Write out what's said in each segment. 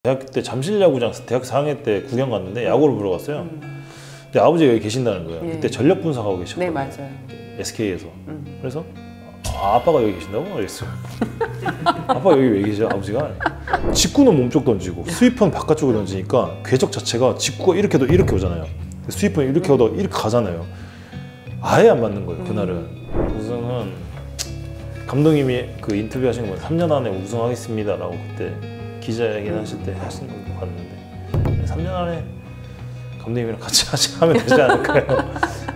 대학교 때 잠실야구장 대학 4학년 때 구경 갔는데 야구를 보러 갔어요. 근데 아버지가 여기 계신다는 거예요. 그때 전력 분석하고 계셨거든요. 네, 맞아요. SK에서. 그래서 아빠가 여기 계신다고? 그랬어요. 아빠 여기 왜 계셔? 아버지가 직구는 몸쪽 던지고 스위퍼는 바깥쪽으로 던지니까 궤적 자체가 직구가 이렇게도 이렇게 오잖아요. 스위퍼는 이렇게 오다 이렇게 가잖아요. 아예 안 맞는 거예요. 그날은. 우승은 감독님이 그 인터뷰 하신 거 3년 안에 우승하겠습니다 라고 그때 기자회견 하실 때 하신 걸 봤는데 3년 안에 감독님이랑 같이 하면 되지 않을까요?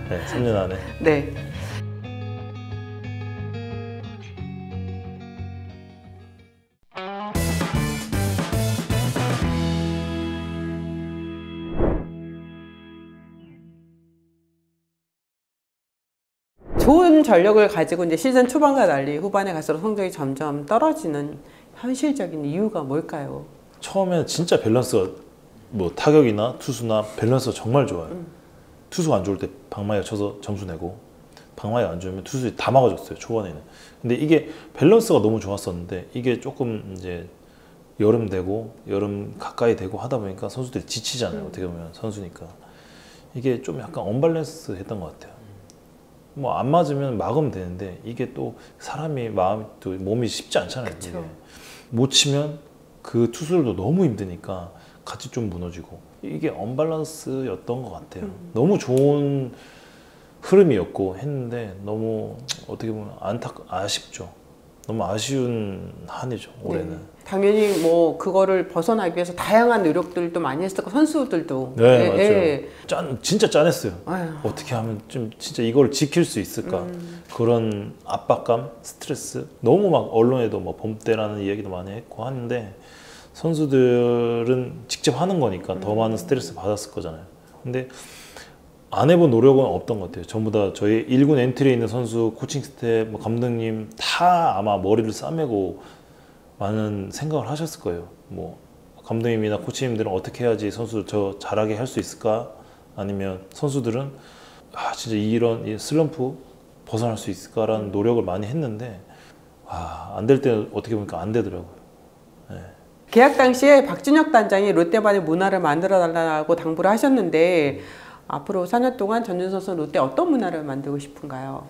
네, 3년 안에. 네. 좋은 전력을 가지고 이제 시즌 초반과 달리 후반에 갈수록 성적이 점점 떨어지는 현실적인 이유가 뭘까요? 처음에는 진짜 밸런스가 뭐 타격이나 투수나 밸런스가 정말 좋아요. 투수가 안 좋을 때 방망이가 쳐서 점수 내고 방망이가 안 좋으면 투수들이 다 막아줬어요. 초반에는. 근데 이게 밸런스가 너무 좋았었는데 이게 조금 이제 여름 되고 여름 가까이 되고 하다 보니까 선수들이 지치잖아요. 어떻게 보면 선수니까 이게 좀 약간 언밸런스 했던 것 같아요. 뭐 안 맞으면 막으면 되는데 이게 또 사람이 마음이 또 몸이 쉽지 않잖아요. 이게. 못 치면 그 투수들도 너무 힘드니까 같이 좀 무너지고 이게 언밸런스였던 것 같아요. 너무 좋은 흐름이었고 했는데 너무 어떻게 보면 아쉽죠. 너무 아쉬운 한 해죠 올해는. 네. 당연히 뭐 그거를 벗어나기 위해서 다양한 노력들도 많이 했을 거고 선수들도. 네, 맞죠. 진짜 짠했어요. 아유. 어떻게 하면 좀 진짜 이걸 지킬 수 있을까 그런 압박감, 스트레스 너무 막 언론에도 뭐 봄때라는 이야기도 많이 했고 하는데 선수들은 직접 하는 거니까 더 많은 스트레스 받았을 거잖아요. 근데 안 해본 노력은 없던 것 같아요. 전부 다 저희 1군 엔트리에 있는 선수, 코칭 스태프, 뭐 감독님 다 아마 머리를 싸매고 많은 생각을 하셨을 거예요. 뭐 감독님이나 코치님들은 어떻게 해야지 선수 저 잘하게 할 수 있을까? 아니면 선수들은 진짜 이런 이 슬럼프 벗어날 수 있을까라는 노력을 많이 했는데 안 될 때는 어떻게 보니까 안 되더라고요. 네. 계약 당시에 박준혁 단장이 롯데만의 문화를 만들어 달라고 당부를 하셨는데 앞으로 4년 동안 전준 선수는 롯데 어떤 문화를 만들고 싶은가요?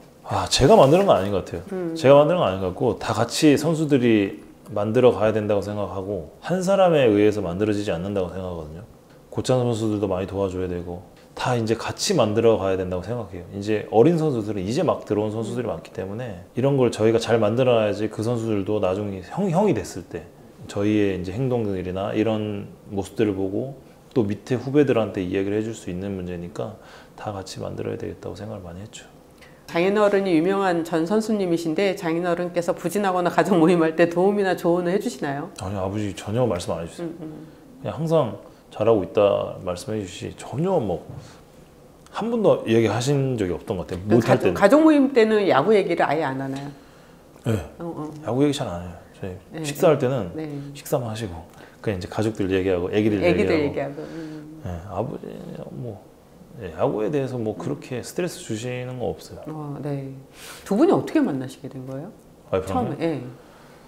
제가 만드는 건 아닌 것 같아요. 제가 만드는 건 아닌 것 같고 다 같이 선수들이 만들어 가야 된다고 생각하고 한 사람에 의해서 만들어지지 않는다고 생각하거든요. 고참 선수들도 많이 도와줘야 되고 다 이제 같이 만들어 가야 된다고 생각해요. 이제 어린 선수들은 이제 막 들어온 선수들이 많기 때문에 이런 걸 저희가 잘 만들어야지 그 선수들도 나중에 형이 됐을 때 저희의 이제 행동들이나 이런 모습들을 보고 또 밑에 후배들한테 이야기를 해줄 수 있는 문제니까 다 같이 만들어야 되겠다고 생각을 많이 했죠. 장인어른이 유명한 전 선수님이신데 장인어른께서 부진하거나 가족 모임할 때 도움이나 조언을 해주시나요? 아니 아버지 전혀 말씀 안 해주세요. 그냥 항상 잘하고 있다 말씀해 주시지 전혀 뭐 한 번도 얘기하신 적이 없던 것 같아요. 못할 때는. 가족 모임 때는 야구 얘기를 아예 안 하나요? 네. 야구 얘기 잘 안 해요. 저희 식사할 때는 식사만 하시고 그냥 이제 가족들 얘기하고 애기들 얘기하고. 네, 아버지 뭐 야구에 대해서 뭐 그렇게 스트레스 주시는 거 없어요. 네. 두 분이 어떻게 만나시게 된 거예요? 처음에. 네.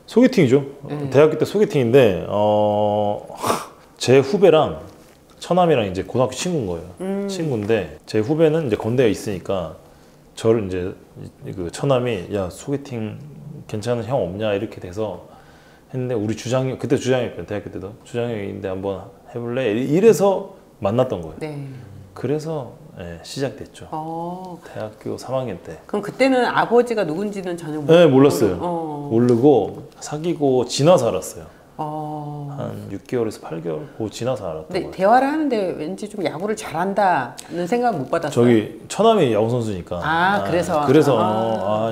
소개팅이죠. 대학교 때 소개팅인데 제 후배랑 처남이랑 이제 고등학교 친구인 거예요. 친구인데 제 후배는 이제 건대에 있으니까 저를 이제 그 처남이 야 소개팅 괜찮은 형 없냐 이렇게 돼서 했는데 우리 주장이 그때 주장이었거든요. 대학교 때도 주장형인데 한번 해볼래? 이래서 만났던 거예요. 네. 그래서 시작됐죠. 대학교 3학년 때. 그럼 그때는 아버지가 누군지는 전혀 몰랐어요. 모르고 사귀고 지나서 알았어요. 한 6개월에서 8개월 고 지나서 알았던 거예요. 대화를 하는데 왠지 좀 야구를 잘한다는 생각을 못 받았어요. 저기 처남이 야구 선수니까. 그래서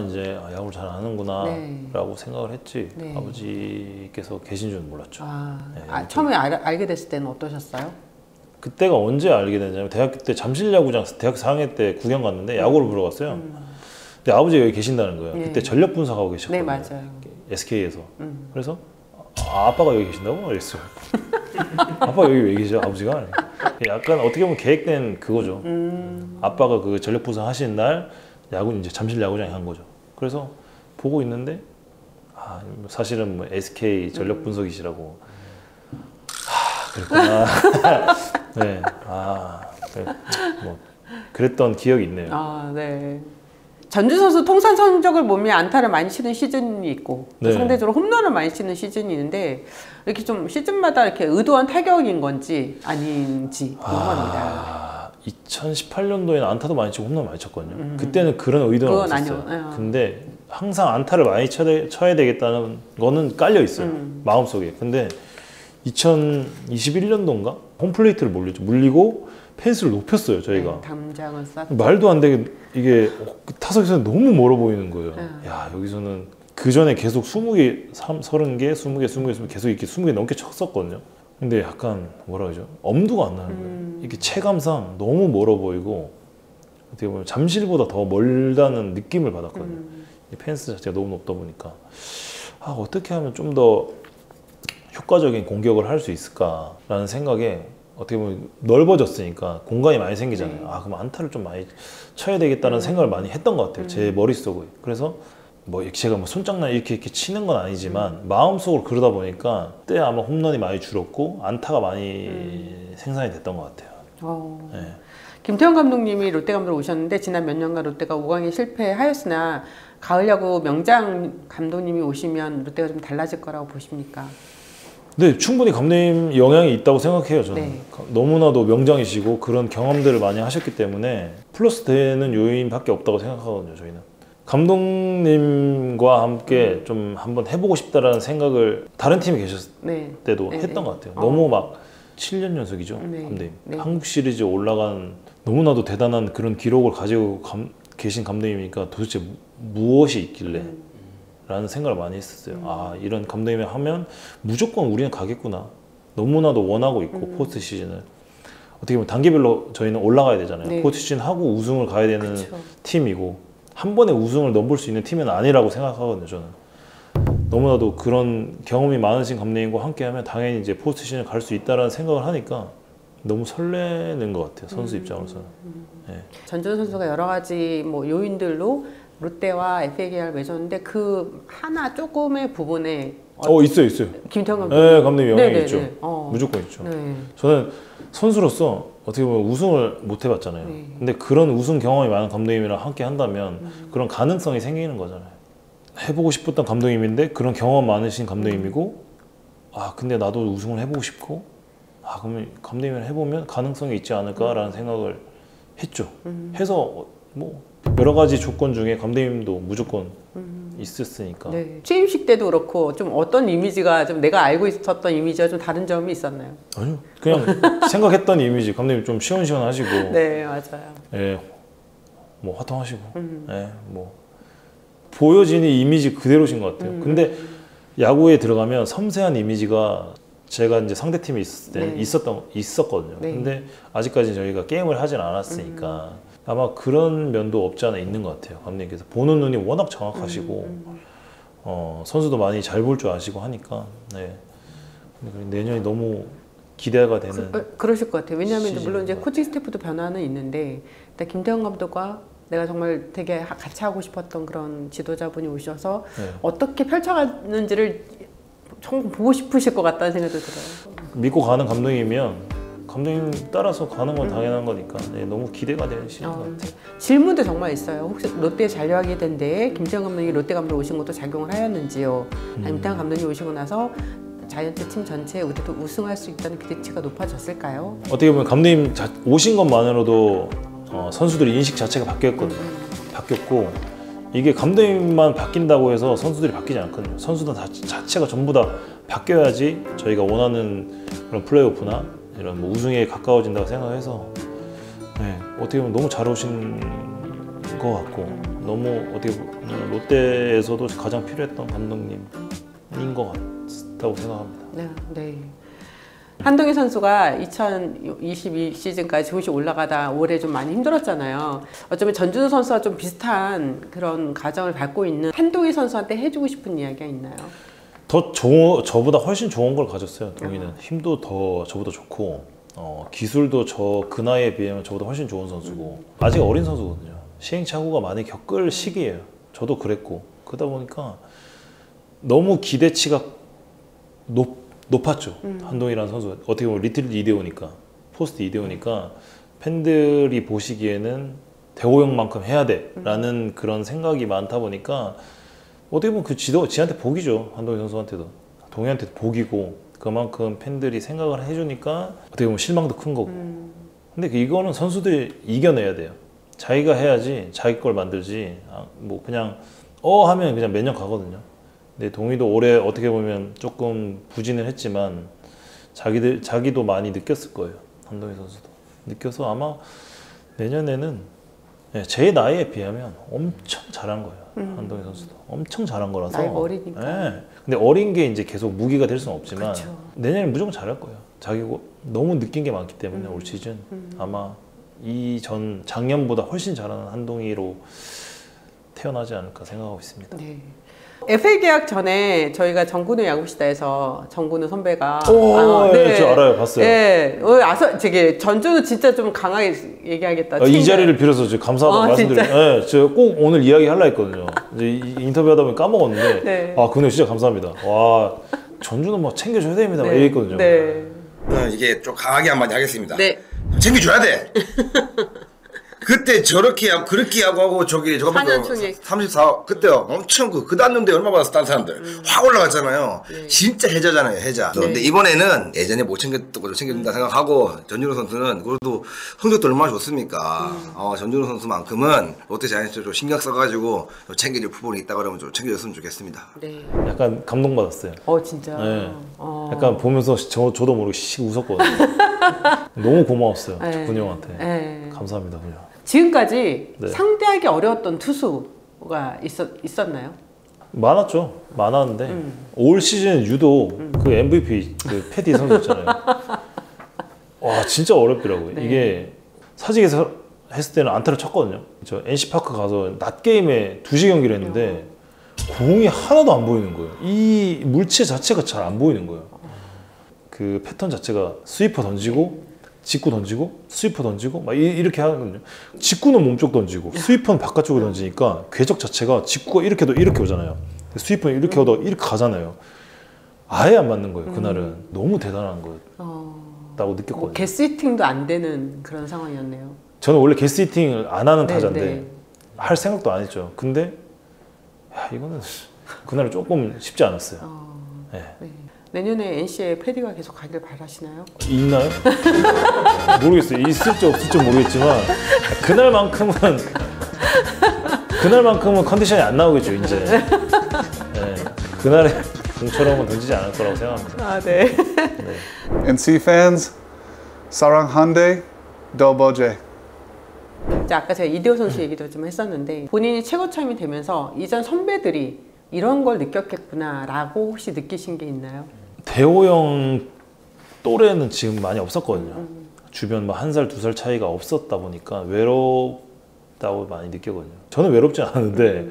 이제 야구를 잘하는구나 라고 생각을 했지. 아버지께서 계신 줄은 몰랐죠. 처음에 알게 됐을 때는 어떠셨어요? 그때가 언제 알게 됐냐면 대학교 때 잠실야구장 대학 4학년 때 구경 갔는데 야구를 보러 갔어요. 근데 아버지가 여기 계신다는 거예요. 그때 전력 분석하고 계셨거든요. 네, 맞아요. SK에서. 그래서 아빠가 여기 계신다고? 그랬어요. 아빠 여기 왜 계셔? 아버지가? 약간 어떻게 보면 계획된 그거죠. 아빠가 그 전력 분석 하시는 날 이제 잠실 야구장에 간 거죠. 그래서 보고 있는데 사실은 뭐 SK 전력 분석이시라고 그랬구나. 네, 네. 뭐 그랬던 기억이 있네요. 네. 전준 선수 통산 성적을 몸에 안타를 많이 치는 시즌이 있고 또 네. 상대적으로 홈런을 많이 치는 시즌이 있는데 이렇게 좀 시즌마다 이렇게 의도한 타격인 건지 아닌지 궁금합니다. 2018년도에는 안타도 많이 치고 홈런 많이 쳤거든요. 그때는 그런 의도는 그건 없었어요. 아니요. 근데 항상 안타를 많이 쳐야 되겠다는 거는 깔려 있어요. 마음속에. 근데 2021년도인가 홈플레이트를 물리고 펜스를 높였어요. 저희가. 담장을 쌌. 말도 안 되게 이게 타석에서는 너무 멀어 보이는 거예요. 야, 여기서는 그 전에 계속 20개, 30개, 20개 계속 이렇게 20개 넘게 쳤었거든요. 근데 약간 뭐라 그러죠? 엄두가 안 나는 거예요. 이게 체감상 너무 멀어 보이고 어떻게 보면 잠실보다 더 멀다는 느낌을 받았거든요. 이 펜스 자체가 너무 높다 보니까 어떻게 하면 좀 더 효과적인 공격을 할 수 있을까라는 생각에 어떻게 보면 넓어졌으니까 공간이 많이 생기잖아요. 그럼 안타를 좀 많이 쳐야 되겠다는 생각을 많이 했던 것 같아요. 제 머릿속에. 그래서 제가 손장난 이렇게 치는 건 아니지만 마음속으로 그러다 보니까 그때 아마 홈런이 많이 줄었고 안타가 많이 생산이 됐던 것 같아요. 네. 김태형 감독님이 롯데 감독으로 오셨는데 지난 몇 년간 롯데가 5강에 실패하였으나 가을 야구 명장 감독님이 오시면 롯데가 좀 달라질 거라고 보십니까? 네, 충분히 감독님 영향이 있다고 생각해요. 저는. 네. 너무나도 명장이시고 그런 경험들을 많이 하셨기 때문에 플러스 되는 요인밖에 없다고 생각하거든요. 저희는. 감독님과 함께 좀 한번 해보고 싶다라는 생각을 다른 팀에 계셨을 때도 했던 것 같아요. 너무 막 7년 연속이죠. 감독님. 한국 시리즈 올라간 너무나도 대단한 그런 기록을 가지고 계신 감독님이니까 도대체 무엇이 있길래 라는 생각을 많이 했었어요. 이런 감독님이 하면 무조건 우리는 가겠구나. 너무나도 원하고 있고 포스트 시즌을 어떻게 보면 단계별로 저희는 올라가야 되잖아요. 포스트 시즌 하고 우승을 가야 되는 팀이고 한 번에 우승을 넘볼 수 있는 팀은 아니라고 생각하거든요. 저는 너무나도 그런 경험이 많으신 감독님과 함께하면 당연히 이제 포스트 시즌을 갈 수 있다라는 생각을 하니까 너무 설레는 것 같아요. 선수 입장으로서는. 네. 전준 선수가 여러 가지 요인들로 롯데와 FA 계약을 맺었는데 그 하나 조금의 부분에 있어요. 김태형 감독. 네, 감독님 영향이 있죠. 무조건 있죠. 저는 선수로서 어떻게 보면 우승을 못 해봤잖아요. 근데 그런 우승 경험이 많은 감독님이랑 함께 한다면 그런 가능성이 생기는 거잖아요. 해보고 싶었던 감독님인데 그런 경험 많으신 감독님이고 근데 나도 우승을 해보고 싶고 그러면 감독님을 해보면 가능성이 있지 않을까라는 생각을 했죠. 해서 여러 가지 조건 중에 감독님도 무조건 있었으니까. 취임식 때도 그렇고 좀 어떤 이미지가 좀 내가 알고 있었던 이미지와 좀 다른 점이 있었나요? 아니요, 그냥 생각했던 이미지. 감독님 좀 시원시원하시고. 네, 맞아요. 예, 화통하시고. 예, 보여지는 이미지 그대로신 것 같아요. 근데 야구에 들어가면 섬세한 이미지가 제가 이제 상대팀에 있었을 때 있었거든요. 근데 아직까지 저희가 게임을 하진 않았으니까. 아마 그런 면도 없지 않아 있는 것 같아요. 감독님께서 보는 눈이 워낙 정확하시고 선수도 많이 잘 볼 줄 아시고 하니까 내년이 너무 기대가 되는. 그러실 것 같아요. 왜냐하면 물론 이제 코칭 스태프도 변화는 있는데 일단 김태형 감독과 내가 정말 되게 같이 하고 싶었던 그런 지도자분이 오셔서 어떻게 펼쳐가는지를 정말 보고 싶으실 것 같다는 생각도 들어요. 믿고 가는 감독님이면 감독님 따라서 가는 건 당연한 거니까 너무 기대가 되는 시즌 같아요. 질문도 정말 있어요. 혹시 롯데에 잔류하게 된 데에 김태형 감독이 롯데 감독 오신 것도 작용을 하였는지요? 아니면 김태형 감독이 오시고 나서 자이언츠 팀 전체에 우리도 우승할 수 있다는 기대치가 높아졌을까요? 어떻게 보면 감독님 오신 것만으로도 선수들의 인식 자체가 바뀌었거든요. 바뀌었고 이게 감독님만 바뀐다고 해서 선수들이 바뀌지 않거든요. 선수들 자체가 전부 다 바뀌어야지 저희가 원하는 그런 플레이오프나 이런 우승에 가까워진다고 생각해서 어떻게 보면 너무 잘 오신 것 같고 너무 어떻게 보면 롯데에서도 가장 필요했던 감독님인 것 같다고 생각합니다. 네. 한동희 선수가 2022 시즌까지 조금씩 올라가다 올해 좀 많이 힘들었잖아요. 어쩌면 전준우 선수와 좀 비슷한 그런 과정을 밟고 있는 한동희 선수한테 해주고 싶은 이야기가 있나요? 저보다 훨씬 좋은 걸 가졌어요. 동희는 힘도 더 저보다 좋고 기술도 그 나이에 비하면 저보다 훨씬 좋은 선수고 아직 어린 선수거든요. 시행착오가 많이 겪을 시기예요. 저도 그랬고 그러다 보니까 너무 기대치가 높았죠. 한동희라는 선수가 어떻게 보면 리틀 이대호니까, 포스트 이대호니까 팬들이 보시기에는 대호형만큼 해야 돼라는 그런 생각이 많다 보니까 어떻게 보면 그 지한테 복이죠. 한동희 선수한테도, 동희한테도 복이고, 그만큼 팬들이 생각을 해주니까 어떻게 보면 실망도 큰 거고. 근데 이거는 선수들이 이겨내야 돼요. 자기가 해야지 자기 걸 만들지, 뭐 그냥 하면 그냥 몇 년 가거든요. 근데 동희도 올해 어떻게 보면 조금 부진을 했지만 자기도 많이 느꼈을 거예요. 한동희 선수도 느껴서 아마 내년에는 제 나이에 비하면 엄청 잘한 거예요. 한동희 선수도 엄청 잘한 거라서. 나이가 어리니까. 네. 근데 어린 게 이제 계속 무기가 될 수는 없지만 그쵸. 내년에 무조건 잘할 거예요. 자기가 너무 느낀 게 많기 때문에 올 시즌 아마 작년보다 훨씬 잘하는 한동희로 태어나지 않을까 생각하고 있습니다. 네. FA 계약 전에 저희가 정근우 야구시다에서 정근우 선배가 네, 저 알아요, 봤어요. 네, 되게 전주는 진짜 좀 강하게 얘기하겠다. 이 자리를 빌어서 감사하다고 말씀드려요. 네, 제가 꼭 오늘 이야기 하려 했거든요. 이제 인터뷰하다 보니 까먹었는데, 네. 근데 진짜 감사합니다. 와, 전주는 뭐 챙겨줘야 됩니다. 막 얘기했거든요. 네. 이게 좀 강하게 한마디 하겠습니다. 네. 챙겨줘야 돼. 그때 저렇게 하고 그렇게 하고 저거 4년 총액 34 그때 엄청 그 땄는데 얼마 받았어 다른 사람들 확 올라갔잖아요. 네. 진짜 해자잖아요, 해자. 네. 근데 이번에는 예전에 못 챙겼던 거 챙겨준다 생각하고 전준호 선수는 그래도 성적도 얼마나 좋습니까? 전준호 선수만큼은 롯데 자이언츠 좀 신경 써가지고 좀 챙겨줄 부분이 있다 그러면 좀 챙겨줬으면 좋겠습니다. 네. 약간 감동받았어요. 진짜. 네. 약간 보면서 저도 모르게 씩 웃었거든요. 너무 고마웠어요. 네. 군이 형한테. 네. 감사합니다, 군이 형. 지금까지 네. 상대하기 어려웠던 투수가 있었나요? 많았죠. 많았는데 올 시즌 유독 그 MVP 그 패디 선수 있잖아요. 와, 진짜 어렵더라고요. 네. 이게 사직에서 했을 때는 안타를 쳤거든요. 저 NC파크 가서 낮 게임에 2시 경기를 했는데 공이 하나도 안 보이는 거예요. 이 물체 자체가 잘 안 보이는 거예요. 그 패턴 자체가 스위퍼 던지고 직구 던지고 스위퍼 던지고 막 이렇게 하거든요. 직구는 몸쪽 던지고 스위퍼는 바깥쪽으로 던지니까 궤적 자체가 직구가 이렇게 오잖아요. 스위퍼는 이렇게 오다 이렇게 가잖아요. 아예 안 맞는 거예요. 그날은 너무 대단한 거였다고 느꼈거든요. 게스히팅도 안 되는 그런 상황이었네요. 저는 원래 게스히팅을 안 하는 타자인데 네. 할 생각도 안 했죠. 근데 이거는 그날은 조금 쉽지 않았어요. 네. 네. 내년에 NC에 패디가 계속 가길 바라시나요? 있나요? 모르겠어요. 있을지 없을지 모르겠지만 그날만큼은 컨디션이 안 나오겠죠 이제. 네. 그날에 공처럼은 던지지 않을 거라고 생각합니다. 네. 네. NC fans, Sarang Hyundai, Doboje. 아까 제가 이대호 선수 얘기도 좀 했었는데 본인이 최고 참이 되면서 이전 선배들이 이런 걸 느꼈겠구나라고 혹시 느끼신 게 있나요? 대호 형 또래는 지금 많이 없었거든요. 주변 뭐 1살, 2살 차이가 없었다 보니까 외롭다고 많이 느꼈거든요. 저는 외롭지 않았는데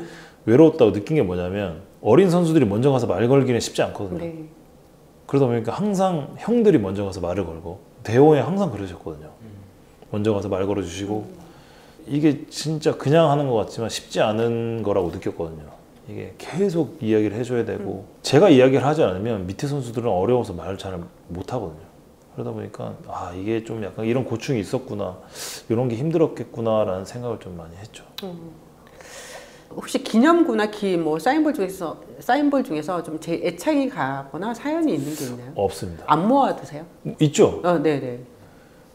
외로웠다고 느낀 게 뭐냐면 어린 선수들이 먼저 가서 말 걸기는 쉽지 않거든요. 네. 그러다 보니까 항상 형들이 먼저 가서 말을 걸고 대호 형 항상 그러셨거든요. 먼저 가서 말 걸어주시고 이게 진짜 그냥 하는 것 같지만 쉽지 않은 거라고 느꼈거든요. 이게 계속 이야기를 해줘야 되고 제가 이야기를 하지 않으면 밑에 선수들은 어려워서 말을 잘 못하거든요. 그러다 보니까 이게 좀 약간 이런 고충이 있었구나, 이런 게 힘들었겠구나 라는 생각을 좀 많이 했죠. 혹시 기념구나 뭐 사인볼 중에서 좀 제 애착이 가거나 사연이 있는 게 있나요? 없습니다. 안 모아두세요? 있죠. 네네.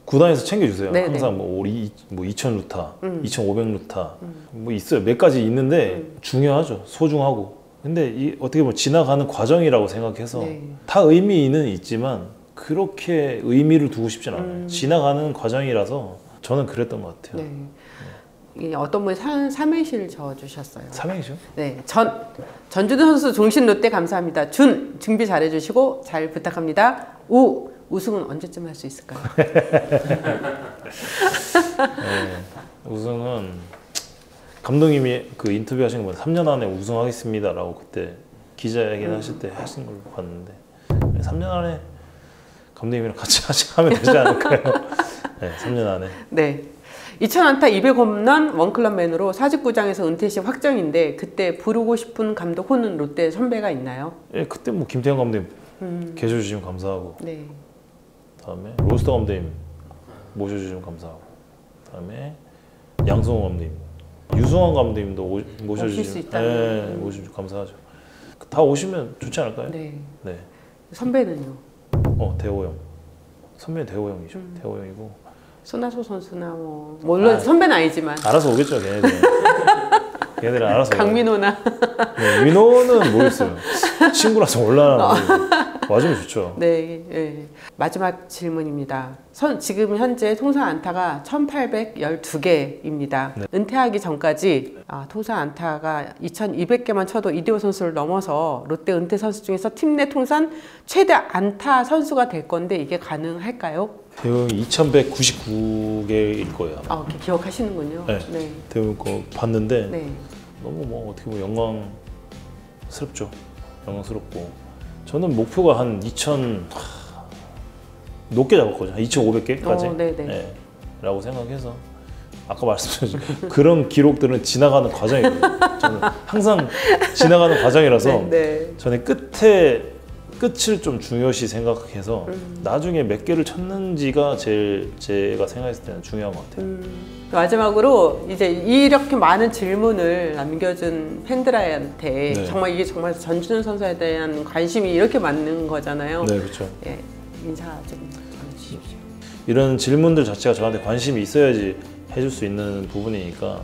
구단에서 챙겨주세요. 네네. 항상 뭐 2000 루타, 2500 루타 뭐 있어요. 몇 가지 있는데 중요하죠. 소중하고. 근데 어떻게 보면 지나가는 과정이라고 생각해서 네. 다 의미는 있지만 그렇게 의미를 두고 싶진 않아요. 지나가는 과정이라서 저는 그랬던 것 같아요. 네. 어떤 분이 삼행시를 적어주셨어요. 삼행시요? 네. 전주도 선수 종신 롯데 감사합니다. 준비 잘해주시고 잘 부탁합니다. 우승은 언제쯤 할 수 있을까요? 우승은 감독님이 그 인터뷰 하신 거 3년 안에 우승하겠습니다라고 그때 기자회견 하실 때 하신 걸 봤는데 3년 안에 감독님이랑 같이 하면 되지 않을까요? 네, 3년 안에. 네. 2000안타 200홈런 원클럽맨으로 사직구장에서 은퇴 시 확정인데 그때 부르고 싶은 감독 혹은 롯데 선배가 있나요? 예, 그때 뭐 김태형 감독님 계셔주시면 감사하고 네. 다음에 로스터 감독님 모셔주시면 감사하고 다음에 양성호 감독님, 유승환 감독님도 오실 수 모셔주시면 있다면. 모셔주시면 감사하죠. 다 오시면 좋지 않을까요? 네. 네. 선배는요? 대호 형. 선배는 대호 형이죠. 대호 형이고 손아섭 선수나 물론 선배는 아니지만 알아서 오겠죠, 걔네들. 걔네들은 알아서. 강민호나. 네, 민호는 모르겠어요. 친구라서 올라나. 와주면 좋죠. 네, 네. 마지막 질문입니다. 지금 현재 통산 안타가 1,812개입니다. 네. 은퇴하기 전까지 통산 안타가 2,200개만 쳐도 이대호 선수를 넘어서 롯데 은퇴 선수 중에서 팀 내 통산 최대 안타 선수가 될 건데 이게 가능할까요? 대호 형이 2,199개일 거예요. 이렇게 기억하시는군요. 네. 네. 대호 형 거 봤는데 네. 너무 어떻게 보면 영광스럽죠. 영광스럽고. 저는 목표가 한 2,000 높게 잡았거든요. 한 2,500개까지. 네네. 네, 라고 생각해서 아까 말씀드린 그런 기록들은 지나가는 과정이거든요. 저는 항상 지나가는 과정이라서 네. 저는 끝을 좀 중요시 생각해서 나중에 몇 개를 쳤는지가 제일 제가 생각했을 때는 중요한 것 같아요. 마지막으로 이제 이렇게 많은 질문을 남겨준 팬들한테 네. 정말 이게 정말 전준우 선수에 대한 관심이 이렇게 많은 거잖아요. 네, 그렇죠. 예, 인사 좀 전해주십시오. 이런 질문들 자체가 저한테 관심이 있어야지 해줄 수 있는 부분이니까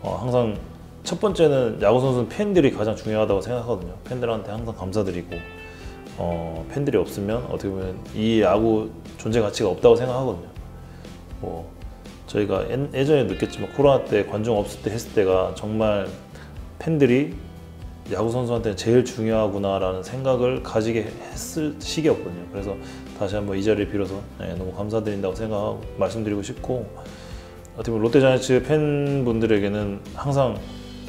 항상 첫 번째는 야구 선수는 팬들이 가장 중요하다고 생각하거든요. 팬들한테 항상 감사드리고 팬들이 없으면 어떻게 보면 이 야구 존재 가치가 없다고 생각하거든요. 저희가 예전에 느꼈지만 코로나 때 관중 없을 때 했을 때가 정말 팬들이 야구 선수한테는 제일 중요하구나라는 생각을 가지게 했을 시기였거든요. 그래서 다시 한번 이 자리를 빌어서 너무 감사드린다고 생각하고 말씀드리고 싶고 어떻게 보면 롯데자이언츠 팬분들에게는 항상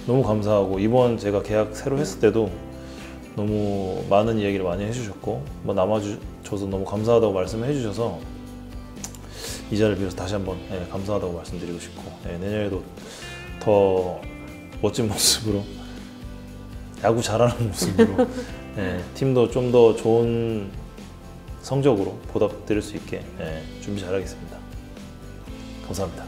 너무 감사하고 이번 제가 계약 새로 했을 때도 너무 많은 이야기를 많이 해주셨고 남아줘서 너무 감사하다고 말씀을 해주셔서 이 자리를 빌어서 다시 한번 감사하다고 말씀드리고 싶고 내년에도 더 멋진 모습으로 야구 잘하는 모습으로 팀도 좀 더 좋은 성적으로 보답드릴 수 있게 준비 잘하겠습니다. 감사합니다.